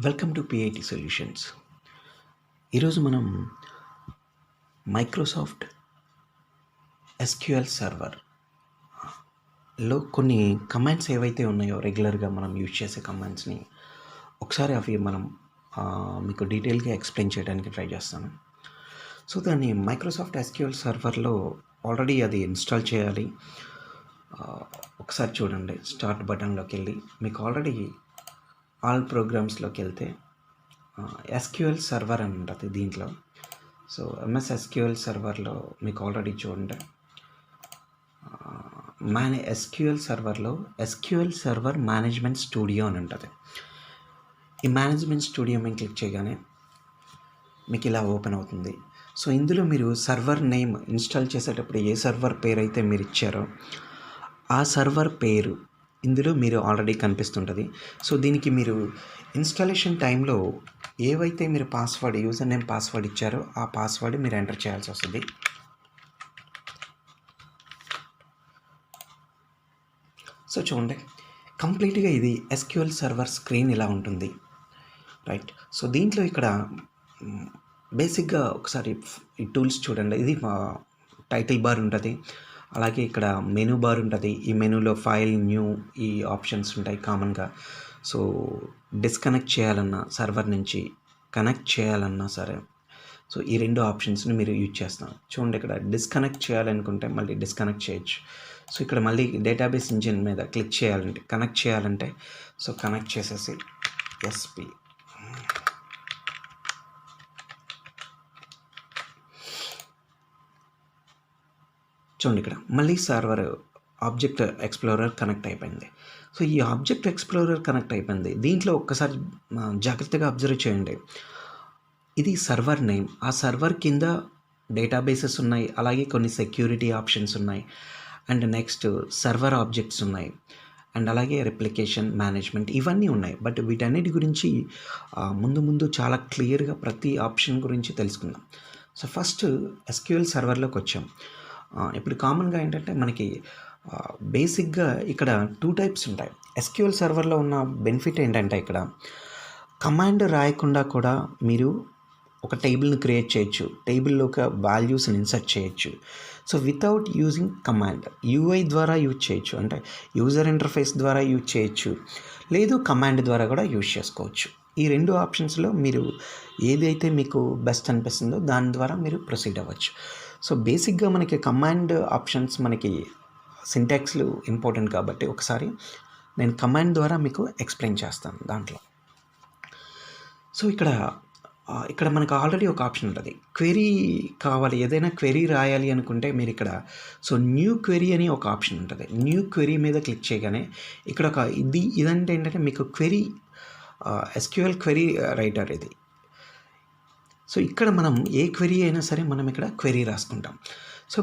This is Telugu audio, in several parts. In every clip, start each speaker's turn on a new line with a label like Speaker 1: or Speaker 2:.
Speaker 1: Welcome to PIT solutions. ఈరోజు మనం మైక్రోసాఫ్ట్ ఎస్క్యూఎల్ సర్వర్లో కొన్ని కమాండ్స్ ఏవైతే ఉన్నాయో రెగ్యులర్గా మనం యూజ్ చేసే కమాండ్స్ని ఒకసారి అవి మనం మీకు డీటెయిల్గా ఎక్స్ప్లెయిన్ చేయడానికి ట్రై చేస్తాను. సో దాన్ని మైక్రోసాఫ్ట్ ఎస్క్యూఎల్ సర్వర్లో ఆల్రెడీ అది ఇన్స్టాల్ చేయాలి. ఒకసారి చూడండి, స్టార్ట్ బటన్లోకి వెళ్ళి మీకు ఆల్రెడీ ఆల్ ప్రోగ్రామ్స్లోకి వెళ్తే ఎస్క్యూఎల్ సర్వర్ అని ఉంటుంది దీంట్లో. సో ఎంఎస్ ఎస్క్యూఎల్ సర్వర్లో మీకు ఆల్రెడీ చూడండి, ఎస్క్యూఎల్ సర్వర్లో ఎస్క్యూఎల్ సర్వర్ మేనేజ్మెంట్ స్టూడియో అని ఉంటుంది. ఈ మేనేజ్మెంట్ స్టూడియో మేము క్లిక్ చేయగానే మీకు ఇలా ఓపెన్ అవుతుంది. సో ఇందులో మీరు సర్వర్ నేమ్ ఇన్స్టాల్ చేసేటప్పుడు ఏ సర్వర్ పేరు అయితే మీరు ఇచ్చారో ఆ సర్వర్ పేరు ఇందులో మీరు ఆల్రెడీ కనిపిస్తుంటుంది. సో దీనికి మీరు ఇన్స్టాలేషన్ టైంలో ఏవైతే మీరు పాస్వర్డ్ యూజర్ నేమ్ పాస్వర్డ్ ఇచ్చారో ఆ పాస్వర్డ్ మీరు ఎంటర్ చేయాల్సి వస్తుంది. సో చూడండి, కంప్లీట్గా ఇది ఎస్క్యూఎల్ సర్వర్ స్క్రీన్ ఇలా ఉంటుంది, రైట్. సో దీంట్లో ఇక్కడ బేసిక్గా ఒకసారి ఈ టూల్స్ చూడండి. ఇది టైటిల్ బార్ ఉంటుంది, అలాగే ఇక్కడ మెనూ బార్ ఉంటుంది. ఈ మెనూలో ఫైల్, న్యూ ఈ ఆప్షన్స్ ఉంటాయి కామన్గా. సో డిస్కనెక్ట్ చేయాలన్నా సర్వర్ నుంచి కనెక్ట్ చేయాలన్నా సరే, సో ఈ రెండు ఆప్షన్స్ని మీరు యూజ్ చేస్తాం. చూడండి, ఇక్కడ డిస్కనెక్ట్ చేయాలనుకుంటే మళ్ళీ డిస్కనెక్ట్ చేయొచ్చు. సో ఇక్కడ మళ్ళీ డేటాబేస్ ఇంజిన్ మీద క్లిక్ చేయాలంటే, కనెక్ట్ చేయాలంటే సో కనెక్ట్ చేసేసి ఎస్పి చూడండి, ఇక్కడ మళ్ళీ సర్వర్ ఆబ్జెక్ట్ ఎక్స్ప్లోరర్ కనెక్ట్ అయిపోయింది. సో ఈ ఆబ్జెక్ట్ ఎక్స్ప్లోరర్ కనెక్ట్ అయిపోయింది. దీంట్లో ఒక్కసారి జాగ్రత్తగా అబ్జర్వ్ చేయండి, ఇది సర్వర్ నేమ్. ఆ సర్వర్ కింద డేటాబేసెస్ ఉన్నాయి, అలాగే కొన్ని సెక్యూరిటీ ఆప్షన్స్ ఉన్నాయి, అండ్ నెక్స్ట్ సర్వర్ ఆబ్జెక్ట్స్ ఉన్నాయి, అండ్ అలాగే రెప్లికేషన్ మేనేజ్మెంట్ ఇవన్నీ ఉన్నాయి. బట్ వీటన్నిటి గురించి ముందు చాలా క్లియర్గా ప్రతి ఆప్షన్ గురించి తెలుసుకుందాం. సో ఫస్ట్ ఎస్క్యూఎల్ సర్వర్లోకి వచ్చాం. ఇప్పుడు కామన్గా ఏంటంటే మనకి బేసిక్గా ఇక్కడ 2 టైప్స్ ఉంటాయి. ఎస్క్యూఎల్ సర్వర్లో ఉన్న బెనిఫిట్ ఏంటంటే ఇక్కడ కమాండ్ రాయకుండా కూడా మీరు ఒక టేబుల్ని క్రియేట్ చేయొచ్చు, టేబుల్లో ఒక వాల్యూస్ని ఇన్సర్ట్ చేయొచ్చు. So without using command, UI ద్వారా యూజ్ చేయొచ్చు, అంటే యూజర్ ఇంటర్ఫేస్ ద్వారా యూజ్ చేయొచ్చు, లేదు కమాండ్ ద్వారా కూడా యూజ్ చేసుకోవచ్చు. ఈ 2 ఆప్షన్స్లో మీరు ఏదైతే మీకు బెస్ట్ అనిపిస్తుందో దాని ద్వారా మీరు ప్రొసీడ్ అవ్వచ్చు. సో బేసిక్గా మనకి కమాండ్ ఆప్షన్స్, మనకి సింటాక్స్లు ఇంపార్టెంట్ కాబట్టి ఒకసారి నేను కమాండ్ ద్వారా మీకు ఎక్స్ప్లెయిన్ చేస్తాను దాంట్లో. సో ఇక్కడ మనకు ఆల్రెడీ ఒక ఆప్షన్ ఉంటుంది, క్వెరీ కావాలి, ఏదైనా క్వెరీ రాయాలి అనుకుంటే మీరు ఇక్కడ సో న్యూ క్వెరీ అని ఒక ఆప్షన్ ఉంటుంది. న్యూ క్వెరీ మీద క్లిక్ చేయగానే ఇక్కడ ఒక ఇదంటే ఏంటంటే మీకు క్వెరీ, ఎస్క్యూఎల్ క్వెరీ రైటర్ ఇది. సో ఇక్కడ మనం ఏ క్వెరీ అయినా సరే మనం ఇక్కడ క్వెరీ రాసుకుంటాం. సో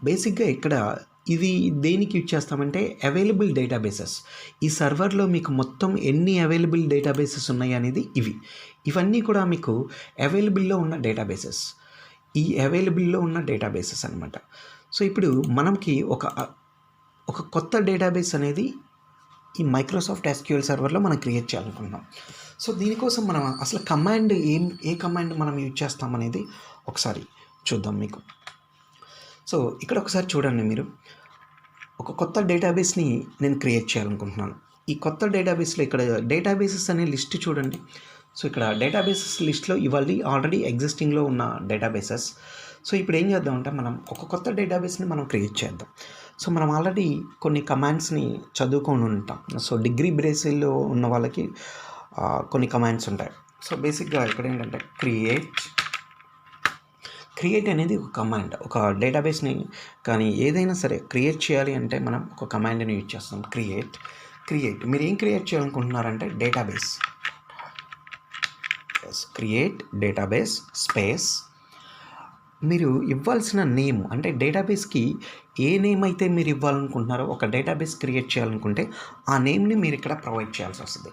Speaker 1: బేసిక్గా ఇక్కడ ఇది దేనికి యూజ్ చేస్తామంటే అవైలబుల్ డేటాబేసెస్. ఈ సర్వర్లో మీకు మొత్తం ఎన్ని అవైలబుల్ డేటాబేసెస్ ఉన్నాయి అనేది ఇవన్నీ కూడా మీకు అవైలబుల్లో ఉన్న డేటాబేసెస్, ఈ అవైలబుల్లో ఉన్న డేటాబేసెస్ అనమాట. సో ఇప్పుడు మనకి ఒక కొత్త డేటాబేస్ అనేది ఈ మైక్రోసాఫ్ట్ ఎస్క్యూఎల్ సర్వర్లో మనం క్రియేట్ చేయాలనుకుంటున్నాం. సో దీనికోసం మనం అసలు కమాండ్ ఏ కమాండ్ మనం యూజ్ చేస్తామనేది ఒకసారి చూద్దాం మీకు. సో ఇక్కడ ఒకసారి చూడండి, మీరు ఒక కొత్త డేటాబేస్ని నేను క్రియేట్ చేయాలనుకుంటున్నాను. ఈ కొత్త డేటాబేస్లో ఇక్కడ డేటాబేసెస్ అనే లిస్ట్ చూడండి. సో ఇక్కడ డేటాబేసెస్ లిస్ట్లో ఇవాళ ఆల్రెడీ ఎగ్జిస్టింగ్లో ఉన్న డేటాబేసెస్. సో ఇప్పుడు ఏం చేద్దామంటే మనం ఒక కొత్త డేటాబేస్ని మనం క్రియేట్ చేద్దాం. సో మనం ఆల్రెడీ కొన్ని కమాండ్స్ని చదువుకొని ఉంటాం. సో డిగ్రీ బేసిల్లో ఉన్న వాళ్ళకి కొన్ని కమాండ్స్ ఉంటాయి. సో బేసిక్గా ఇక్కడ ఏంటంటే క్రియేట్ అనేది ఒక కమాండ్. ఒక డేటాబేస్ని కానీ ఏదైనా సరే క్రియేట్ చేయాలి అంటే మనం ఒక కమాండ్ని యూజ్ చేస్తాం. క్రియేట్ మీరు ఏం క్రియేట్ చేయాలనుకుంటున్నారంటే డేటాబేస్, క్రియేట్ డేటాబేస్ స్పేస్ మీరు ఇవ్వాల్సిన నేమ్, అంటే డేటాబేస్కి ఏ నేమ్ అయితే మీరు ఇవ్వాలనుకుంటున్నారో, ఒక డేటాబేస్ క్రియేట్ చేయాలనుకుంటే ఆ నేమ్ని మీరు ఇక్కడ ప్రొవైడ్ చేయాల్సి వస్తుంది.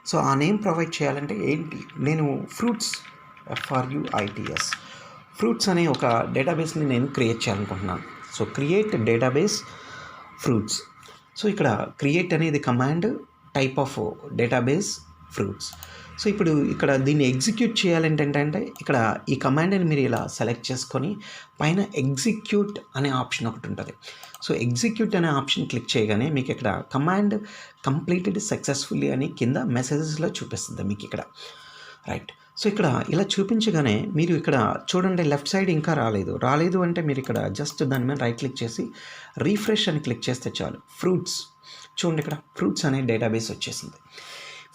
Speaker 1: సో ఆ నేమ్ ప్రొవైడ్ చేయాలంటే ఏంటి, నేను ఫ్రూట్స్ FRUITS ఫ్రూట్స్ అనే ఒక డేటాబేస్ని నేను క్రియేట్ చేయాలనుకుంటున్నాను. So create database fruits. So ఇక్కడ క్రియేట్ అనేది command, type of database fruits. So ఇప్పుడు ఇక్కడ దీన్ని ఎగ్జిక్యూట్ చేయాలంటే ఇక్కడ ఈ కమాండ్ని మీరు ఇలా సెలెక్ట్ చేసుకొని పైన ఎగ్జిక్యూట్ అనే ఆప్షన్ ఒకటి ఉంటుంది. సో ఎగ్జిక్యూట్ అనే ఆప్షన్ క్లిక్ చేయగానే మీకు ఇక్కడ కమాండ్ కంప్లీటెడ్ సక్సెస్ఫుల్లీ అని కింద మెసేజెస్లో చూపిస్తుంది మీకు ఇక్కడ. రైట్. సో ఇక్కడ ఇలా చూపించగానే మీరు ఇక్కడ చూడండి, లెఫ్ట్ సైడ్ ఇంకా రాలేదు అంటే మీరు ఇక్కడ జస్ట్ దాని మీద రైట్ క్లిక్ చేసి రీఫ్రెష్ అని క్లిక్ చేస్తే చాలు. ఫ్రూట్స్ చూడండి, ఇక్కడ ఫ్రూట్స్ అనే డేటాబేస్ వచ్చేసింది.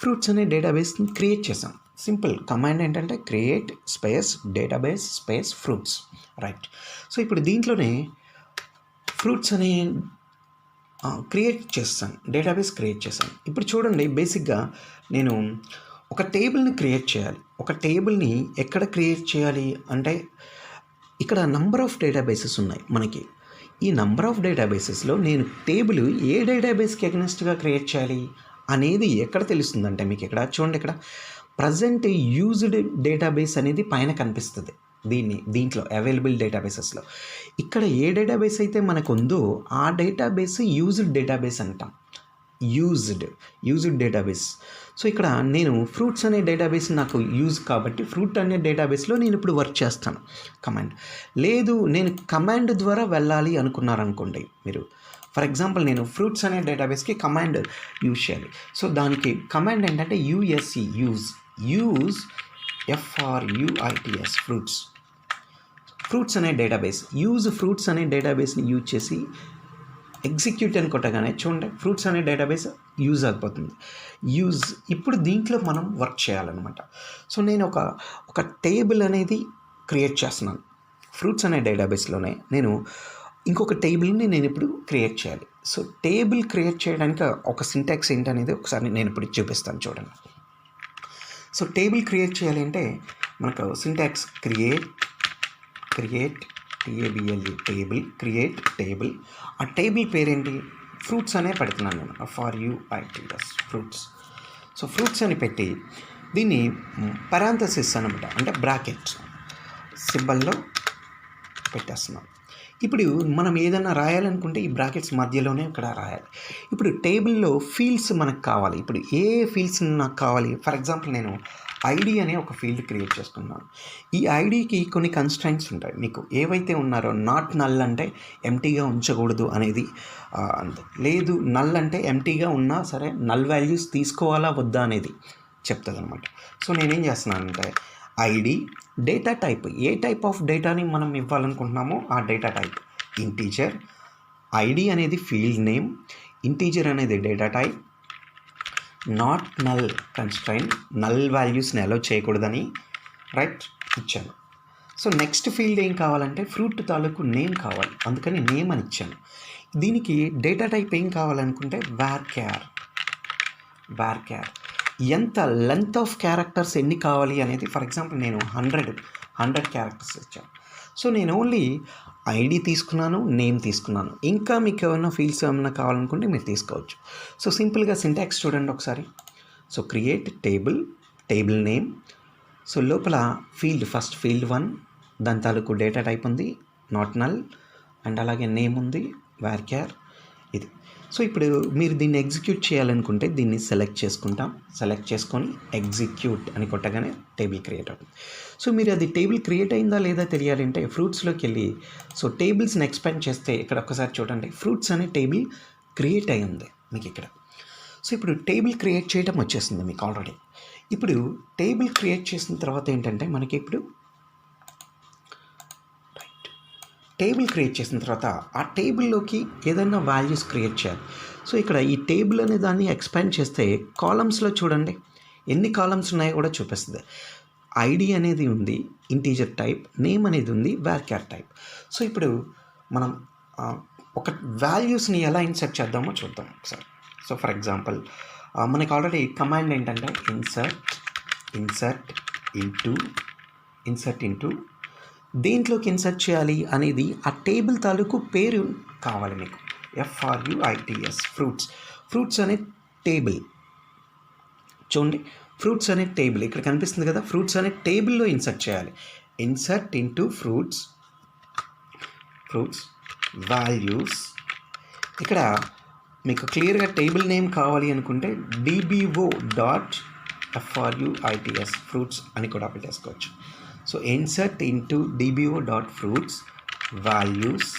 Speaker 1: ఫ్రూట్స్ అనే డేటాబేస్ని క్రియేట్ చేసాం. సింపుల్ కమాండ్ ఏంటంటే create space database space fruits. Right. So ఇప్పుడు దీంట్లోనే ఫ్రూట్స్ అనే డేటాబేస్ క్రియేట్ చేశాను. ఇప్పుడు చూడండి, బేసిక్గా నేను ఒక టేబుల్ని క్రియేట్ చేయాలి. ఒక టేబుల్ని ఎక్కడ క్రియేట్ చేయాలి అంటే ఇక్కడ నంబర్ ఆఫ్ డేటాబేసెస్ ఉన్నాయి మనకి. ఈ నంబర్ ఆఫ్ డేటాబేసెస్లో నేను టేబుల్ ఏ డేటాబేస్కి అగెన్స్ట్గా క్రియేట్ చేయాలి అనేది ఎక్కడ తెలుస్తుందంటే మీకు ఇక్కడ చూడండి, ఇక్కడ ప్రజెంట్ యూజ్డ్ డేటాబేస్ అనేది పైన కనిపిస్తుంది. దీంట్లో అవైలబుల్ డేటాబేసెస్లో ఇక్కడ ఏ డేటాబేస్ అయితే మనకు ఉందో ఆ డేటాబేస్ యూజ్డ్ డేటాబేస్ అంటాం. Used database. సో ఇక్కడ నేను ఫ్రూట్స్ అనే డేటాబేస్ నాకు యూజ్ కాబట్టి ఫ్రూట్ అనే డేటాబేస్లో నేను ఇప్పుడు వర్క్ చేస్తాను కమాండ్. లేదు నేను కమాండ్ ద్వారా వెళ్ళాలి అనుకున్నారనుకోండి మీరు, ఫర్ ఎగ్జాంపుల్ నేను ఫ్రూట్స్ అనే డేటాబేస్కి కమాండ్ యూజ్ చేయాలి. సో దానికి కమాండ్ ఏంటంటే యూజ్ FRUITS ఫ్రూట్స్ అనే డేటాబేస్. ఫ్రూట్స్ అనే డేటాబేస్ని యూజ్ చేసి ఎగ్జిక్యూట్ అని కొట్టగానే చూడండి ఫ్రూట్స్ అనే డేటాబేస్ యూజ్ అయిపోతుంది. ఇప్పుడు దీంట్లో మనం వర్క్ చేయాలన్నమాట. సో నేను ఒక టేబుల్ అనేది క్రియేట్ చేస్తున్నాను. ఫ్రూట్స్ అనే డేటాబేస్లోనే నేను ఇంకొక టేబుల్ని నేను ఇప్పుడు క్రియేట్ చేయాలి. సో టేబుల్ క్రియేట్ చేయడానికి ఒక సింటాక్స్ ఏంటనేది ఒకసారి నేను ఇప్పుడు చూపిస్తాను చూడండి. సో టేబుల్ క్రియేట్ చేయాలి అంటే మనకు సింటాక్స్ క్రియేట్ టేబుల్. ఆ టేబుల్ పేరేంటి? ఫ్రూట్స్ అనే పెడుతున్నాను నేను, FRUITS ఫ్రూట్స్. సో ఫ్రూట్స్ అని పెట్టి దీన్ని పారాంథసిస్ అనమాట, అంటే బ్రాకెట్ సింబల్లో పెట్టేస్తున్నాం. ఇప్పుడు మనం ఏదైనా రాయాలనుకుంటే ఈ బ్రాకెట్స్ మధ్యలోనే ఇక్కడ రాయాలి. ఇప్పుడు టేబుల్లో ఫీల్డ్స్ మనకు కావాలి. ఇప్పుడు ఏ ఫీల్డ్స్ నాకు కావాలి? ఫర్ ఎగ్జాంపుల్ నేను ఐడి అనే ఒక ఫీల్డ్ క్రియేట్ చేసుకున్నాను. ఈ ఐడికి కొన్ని కన్స్ట్రైంట్స్ ఉంటాయి. మీకు ఏవైతే ఉన్నారో నాట్ నల్ అంటే ఎంటీగా ఉంచకూడదు అనేది, లేదు నల్ అంటే ఎంటీగా ఉన్నా సరే నల్ వాల్యూస్ తీసుకోవాలా వద్దా అనేది చెప్తుంది అనమాట. సో నేనేం చేస్తున్నానంటే ఐడి డేటా టైప్, ఏ టైప్ ఆఫ్ డేటాని మనం ఇవ్వాలనుకుంటున్నామో ఆ డేటా టైప్ ఇంటీజర్, ఐడి అనేది ఫీల్డ్ నేమ్, ఇంటీజర్ అనేది data type, not null constraint, null వాల్యూస్ని అలౌ చేయకూడదని రైట్ ఇచ్చాను. సో నెక్స్ట్ ఫీల్డ్ ఏం కావాలంటే ఫ్రూట్ తాలూకు నేమ్ కావాలి, అందుకని నేమ్ అని ఇచ్చాను. దీనికి డేటా టైప్ ఏం కావాలనుకుంటే varchar. ఎంత లెంత్ ఆఫ్ క్యారెక్టర్స్ ఎన్ని కావాలి అనేది, ఫర్ ఎగ్జాంపుల్ నేను 100 క్యారెక్టర్స్ ఇచ్చాను. సో నేను ఓన్లీ ఐడి తీసుకున్నాను, నేమ్ తీసుకున్నాను. ఇంకా మీకు ఏమైనా ఫీల్డ్స్ ఏమైనా కావాలనుకుంటే మీరు తీసుకోవచ్చు. సో సింపుల్గా సింటాక్స్ చూడండి ఒకసారి. So create table name. So లోపల ఫస్ట్ ఫీల్డ్ 1, దాని తాలూకు డేటా టైప్ ఉంది నాట్ నల్, అండ్ అలాగే నేమ్ ఉంది varchar ఇది. సో ఇప్పుడు మీరు దీన్ని ఎగ్జిక్యూట్ చేయాలనుకుంటే దీన్ని సెలెక్ట్ చేసుకొని ఎగ్జిక్యూట్ అని కొట్టగానే టేబుల్ క్రియేట్ అవుతుంది. సో మీరు అది టేబుల్ క్రియేట్ అయిందా లేదా తెలియాలంటే ఫ్రూట్స్లోకి వెళ్ళి సో టేబుల్స్ని ఎక్స్పాండ్ చేస్తే ఇక్కడ ఒక్కసారి చూడండి, ఫ్రూట్స్ అనే టేబుల్ క్రియేట్ అయ్యింది మీకు ఇక్కడ. సో ఇప్పుడు టేబుల్ క్రియేట్ చేయడం వచ్చేసింది మీకు ఆల్రెడీ. ఇప్పుడు టేబుల్ క్రియేట్ చేసిన తర్వాత ఏంటంటే మనకి ఇప్పుడు టేబుల్ క్రియేట్ చేసిన తర్వాత ఆ టేబుల్లోకి ఏదైనా వాల్యూస్ క్రియేట్ చేయాలి. సో ఇక్కడ ఈ టేబుల్ అనే దాన్ని ఎక్స్పాండ్ చేస్తే కాలమ్స్లో చూడండి ఎన్ని కాలమ్స్ ఉన్నాయో కూడా చూపిస్తుంది. ఐడి అనేది ఉంది ఇంటీజర్ టైప్, నేమ్ అనేది ఉంది varchar టైప్. సో ఇప్పుడు మనం ఒక వాల్యూస్ని ఎలా ఇన్సర్ట్ చేద్దామో చూద్దాం ఒకసారి. సో ఫర్ ఎగ్జాంపుల్ మనకి ఆల్రెడీ కమాండ్ ఏంటంటే ఇన్సర్ట్ ఇంటూ దేంట్లోకి ఇన్సర్ట్ చేయాలి అనేది ఆ టేబుల్ తాలూకు పేరు కావాలి మీకు. FRUITS ఫ్రూట్స్ అనే టేబుల్ చూడండి, ఫ్రూట్స్ అనే టేబుల్ ఇక్కడ కనిపిస్తుంది కదా, ఫ్రూట్స్ అనే టేబుల్లో ఇన్సర్ట్ చేయాలి. Insert into fruits values. ఇక్కడ మీకు క్లియర్గా టేబుల్ నేమ్ కావాలి అనుకుంటే DBO FRUITS ఫ్రూట్స్ అని కూడా పెట్టేసుకోవచ్చు. So insert into DBO.fruits values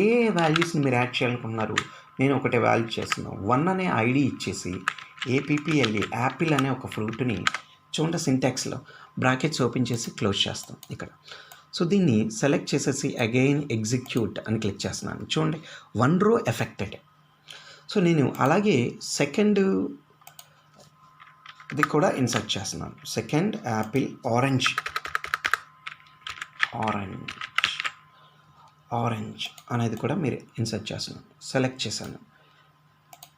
Speaker 1: ఏ వాల్యూస్ని మీరు యాడ్ చేయాలనుకుంటున్నారు. నేను ఒకటే వాల్యూ చేస్తున్నాను. 1 అనే ఐడి ఇచ్చేసి APPLE యాపిల్ అనే ఒక ఫ్రూట్ని చూడండి సింటాక్స్లో బ్రాకెట్స్ ఓపెన్ చేసి క్లోజ్ చేస్తాం ఇక్కడ. సో దీన్ని సెలెక్ట్ చేసేసి అగైన్ ఎగ్జిక్యూట్ అని క్లిక్ చేస్తున్నాను. చూడండి 1 రో ఎఫెక్టెడ్. సో నేను అలాగే సెకండ్ ఇది కూడా ఇన్సర్ట్ చేస్తున్నాను. సెకండ్ యాపిల్ ఆరెంజ్ అనేది కూడా మీరు ఇన్సర్ట్ చేస్తున్నాను. సెలెక్ట్ చేశాను,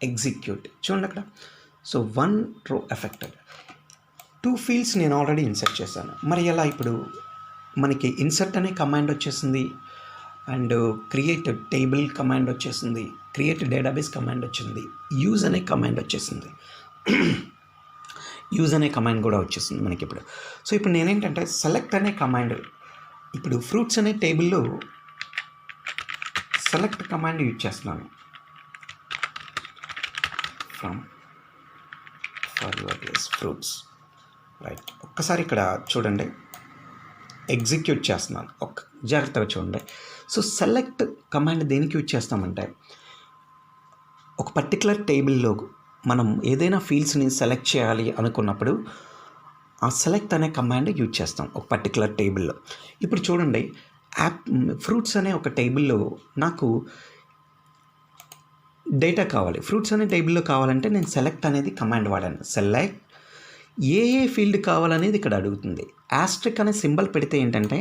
Speaker 1: ఎగ్జిక్యూట్. చూడండి అక్కడ. సో 1 రో ఎఫెక్టెడ్. 2 ఫీల్డ్స్ నేను ఆల్రెడీ ఇన్సర్ట్ చేశాను. మరి ఎలా ఇప్పుడు మనకి ఇన్సర్ట్ అనే కమాండ్ వచ్చేసింది, అండ్ క్రియేట్ టేబుల్ కమాండ్ వచ్చేసింది, క్రియేట్ డేటాబేస్ కమాండ్ వచ్చింది, యూజ్ అనే కమాండ్ వచ్చేసింది, యూజ్ అనే కమాండ్ కూడా వచ్చేసింది మనకి ఇప్పుడు. సో ఇప్పుడు నేనేంటంటే సెలెక్ట్ అనే కమాండ్, ఇప్పుడు ఫ్రూట్స్ అనే టేబుల్లో సెలెక్ట్ కమాండ్ యూజ్ చేస్తున్నాను. From fruits right. ఒక్కసారి ఇక్కడ చూడండి, ఎగ్జిక్యూట్ చేస్తున్నాను. జాగ్రత్తగా చూడండి. సో సెలెక్ట్ కమాండ్ దేనికి యూజ్ చేస్తామంటే, ఒక పర్టికులర్ టేబుల్లో మనం ఏదైనా ఫీల్డ్స్ని సెలెక్ట్ చేయాలి అనుకున్నప్పుడు ఆ సెలెక్ట్ అనే కమాండ్ యూజ్ చేస్తాం ఒక పర్టికులర్ టేబుల్లో. ఇప్పుడు చూడండి, ఫ్రూట్స్ అనే ఒక టేబుల్లో నాకు డేటా కావాలి. ఫ్రూట్స్ అనే టేబుల్లో కావాలంటే నేను సెలెక్ట్ అనేది కమాండ్ వాడాను. సెలెక్ట్ ఏ ఫీల్డ్ కావాలనేది ఇక్కడ అడుగుతుంది. యాస్ట్రిక్ అనే సింబల్ పెడితే ఏంటంటే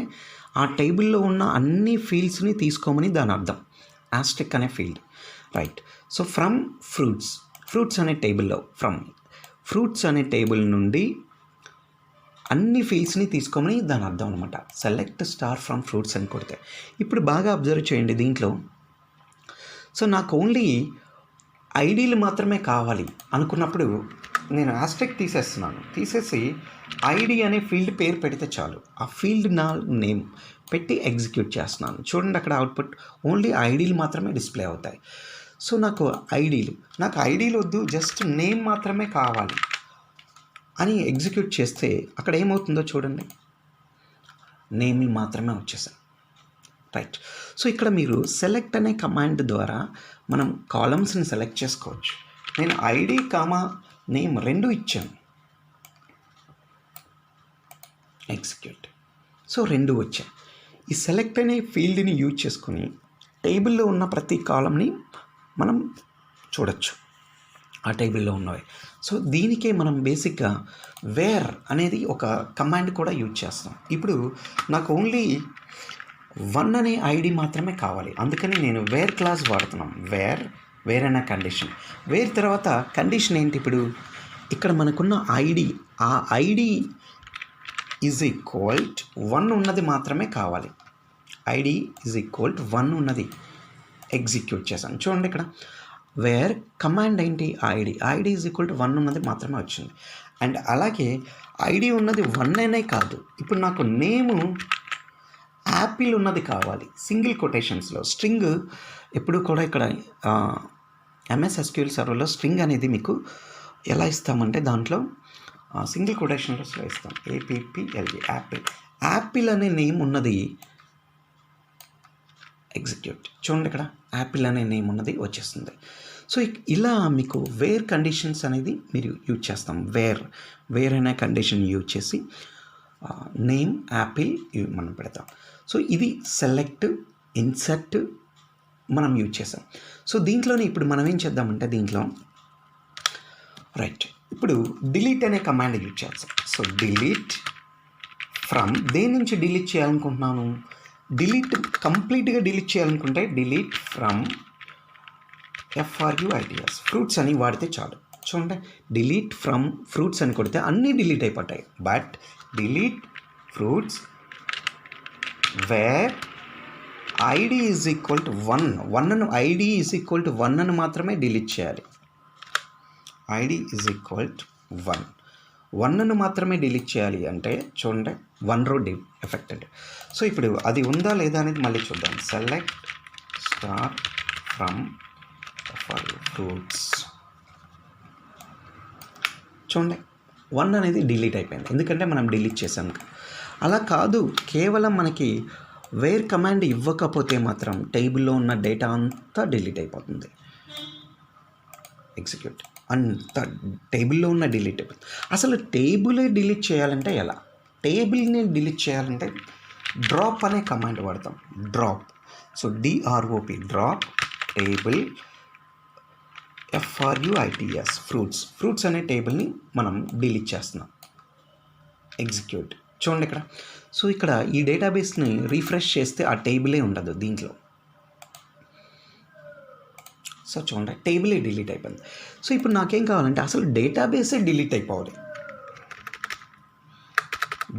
Speaker 1: ఆ టేబుల్లో ఉన్న అన్ని ఫీల్డ్స్ని తీసుకోమని దాని అర్థం. యాస్ట్రిక్ అనే field right. So from fruits అనే టేబుల్లో ఫ్రూట్స్ అనే టేబుల్ నుండి అన్ని ఫీల్డ్స్ని తీసుకోమని దాని అర్థం అనమాట. సెలెక్ట్ స్టార్ ఫ్రమ్ ఫ్రూట్స్ అని కొడితే ఇప్పుడు బాగా అబ్జర్వ్ చేయండి దీంట్లో. సో నాకు ఓన్లీ ఐడీలు మాత్రమే కావాలి అనుకున్నప్పుడు నేను యాస్ట్రిక్ తీసేసి ఐడి అనే ఫీల్డ్ పేరు పెడితే చాలు. ఆ ఫీల్డ్ నా నేమ్ పెట్టి ఎగ్జిక్యూట్ చేస్తున్నాను. చూడండి అక్కడ అవుట్పుట్ ఓన్లీ ఐడీలు మాత్రమే డిస్ప్లే అవుతాయి. సో నాకు ఐడీలు వద్దు, జస్ట్ నేమ్ మాత్రమే కావాలి అని ఎగ్జిక్యూట్ చేస్తే అక్కడ ఏమవుతుందో చూడండి, నేమ్లు మాత్రమే వచ్చేసాయి రైట్. సో ఇక్కడ మీరు సెలెక్ట్ అనే కమాండ్ ద్వారా మనం కాలమ్స్ని సెలెక్ట్ చేసుకోవచ్చు. నేను ఐడి కామా నేమ్ 2 ఇచ్చాను, ఎగ్జిక్యూట్. సో 2 వచ్చాయి. ఈ సెలెక్ట్ అనే ఫీల్డ్ని యూజ్ చేసుకొని టేబుల్లో ఉన్న ప్రతి కాలంని మనం చూడొచ్చు, ఆ టేబుల్లో ఉన్నవి. సో దీనికే మనం బేసిక్గా వేర్ అనేది ఒక కమాండ్ కూడా యూజ్ చేస్తాం. ఇప్పుడు నాకు ఓన్లీ 1 అనే ఐడి మాత్రమే కావాలి, అందుకని నేను వేర్ క్లాస్ వాడుతున్నాం. వేర్ అనే కండిషన్. వేర్ తర్వాత కండిషన్ ఏంటి, ఇప్పుడు ఇక్కడ మనకున్న ఐడి, ఆ ఐడి ఈజ్ ఈక్వల్ 1 ఉన్నది మాత్రమే కావాలి. ఐడి ఈజ్ ఈక్వల్ 1 ఉన్నది ఎగ్జిక్యూట్ చేశాను. చూడండి ఇక్కడ వేర్ కమాండ్ ఏంటి, ఐడి ఈజ్ ఈక్వల్ 1 ఉన్నది మాత్రమే వచ్చింది. అండ్ అలాగే ఐడి ఉన్నది 1 అనే కాదు, ఇప్పుడు నాకు నేము యాపిల్ ఉన్నది కావాలి. సింగిల్ కొటేషన్స్లో స్ట్రింగ్ ఎప్పుడు కూడా ఇక్కడ MS SQL సర్వర్లో స్ట్రింగ్ అనేది మీకు ఎలా ఇస్తామంటే దాంట్లో సింగిల్ కొటేషన్లో ఇస్తాం. APPLE యాపిల్ అనే నేమ్ ఉన్నది ఎగ్జిక్యూట్. చూడండి ఇక్కడ యాపిల్ అనే నేమ్ ఉన్నది వచ్చేస్తుంది. సో ఇలా మీకు వేర్ కండిషన్స్ అనేది మీరు యూజ్ చేస్తాం. వేర్ అనే కండిషన్ యూజ్ చేసి నేమ్ యాపిల్ మనం పెడతాం. సో ఇది సెలెక్ట్, ఇన్సర్ట్ మనం యూజ్ చేసాం. సో దీంట్లోనే ఇప్పుడు మనం ఏం చేద్దామంటే దీంట్లో రైట్ ఇప్పుడు డిలీట్ అనే కమాండ్ యూజ్ చేస్తాం. సో డిలీట్ ఫ్రమ్, దేని నుంచి డిలీట్ చేయాలనుకుంటున్నాను, కంప్లీట్గా డిలీట్ చేయాలనుకుంటే డిలీట్ ఫ్రమ్ FRUITS ఫ్రూట్స్ అని వాడితే చాలు. చూడండి డిలీట్ ఫ్రమ్ ఫ్రూట్స్ అని కొడితే అన్నీ డిలీట్ అయిపోతాయి. But delete fruits wear ID is equal to 1 ID is equal to 1 అని మాత్రమే డిలీట్ చేయాలి. ఐడి ఈజ్ ఈక్వల్ టు 1 మాత్రమే డిలీట్ చేయాలి అంటే చూడండి 1 రో ఎఫెక్టెడ్. సో ఇప్పుడు అది ఉందా లేదా అనేది మళ్ళీ చూద్దాం. Select star from fruits. చూడండి 1 అనేది డిలీట్ అయిపోయింది, ఎందుకంటే మనం డిలీట్ చేసాం. అలా కాదు, కేవలం మనకి వేర్ కమాండ్ ఇవ్వకపోతే మాత్రం టేబుల్లో ఉన్న డేటా అంతా డిలీట్ అయిపోతుంది. ఎగ్జిక్యూట్, అంత టేబుల్లో ఉన్న డిలీట్ అయిపోతుంది. అసలు టేబులే డిలీట్ చేయాలంటే ఎలా? టేబుల్ని డిలీట్ చేయాలంటే డ్రాప్ అనే కమాండ్ వాడతాం. Drop, so DROP, drop table FRUITS, fruits అనే టేబుల్ని మనం డిలీట్ చేస్తున్నాం. ఎగ్జిక్యూట్. చూడండి ఇక్కడ. సో ఇక్కడ ఈ డేటాబేస్ని రీఫ్రెష్ చేస్తే ఆ టేబులే ఉండదు దీంట్లో. సో చూడండి, టేబులే డిలీట్ అయిపోయింది. సో ఇప్పుడు నాకేం కావాలంటే అసలు డేటాబేసే డిలీట్ అయిపోవాలి.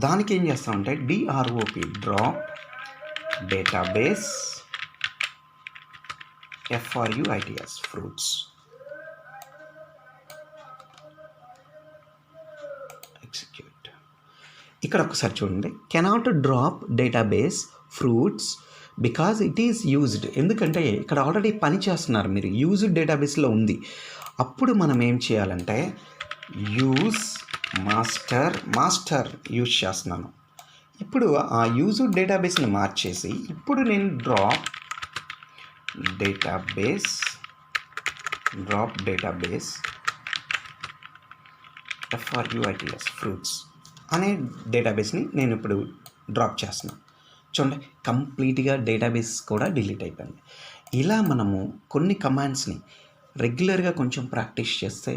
Speaker 1: దానికి ఏం చేస్తామంటే DROP, drop database FRUITS, fruits. Execute. ఇక్కడ ఒకసారి చూడండి, cannot drop database fruits because it is used. ఎందుకంటే ఇక్కడ ఆల్రెడీ పని చేస్తున్నారు మీరు, యూజ్డ్ డేటాబేస్లో ఉంది. అప్పుడు మనం ఏం చేయాలంటే యూజ్ మాస్టర్ యూజ్ చేస్తున్నాను. ఇప్పుడు ఆ యూజ్డ్ డేటాబేస్ని మార్చేసి ఇప్పుడు నేను డ్రాప్ డేటాబేస్ FRUITS, ఫ్రూట్స్ అనే డేటాబేస్ని నేను ఇప్పుడు డ్రాప్ చేస్తున్నాను. చూడండి, కంప్లీట్గా డేటాబేస్ కూడా డిలీట్ అయిపోయింది. ఇలా మనము కొన్ని కమాండ్స్ని రెగ్యులర్గా కొంచెం ప్రాక్టీస్ చేస్తే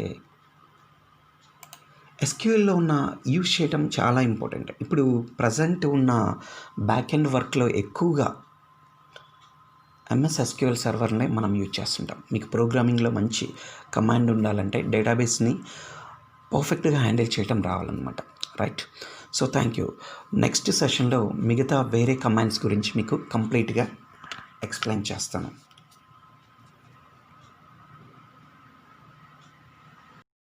Speaker 1: SQLలో ఉన్న యూజ్ చేయటం చాలా ఇంపార్టెంట్. ఇప్పుడు ప్రజెంట్ ఉన్న బ్యాక్ ఎండ్ వర్క్లో ఎక్కువగా MS SQL సర్వర్నే మనం యూజ్ చేస్తుంటాం. మీకు ప్రోగ్రామింగ్లో మంచి కమాండ్ ఉండాలంటే డేటాబేస్ని పర్ఫెక్ట్గా హ్యాండిల్ చేయటం రావాలన్నమాట. Right. So thank you. Next సెషన్లో మిగతా వేరే కమాండ్స్ గురించి మీకు కంప్లీట్గా ఎక్స్ప్లెయిన్ చేస్తాను.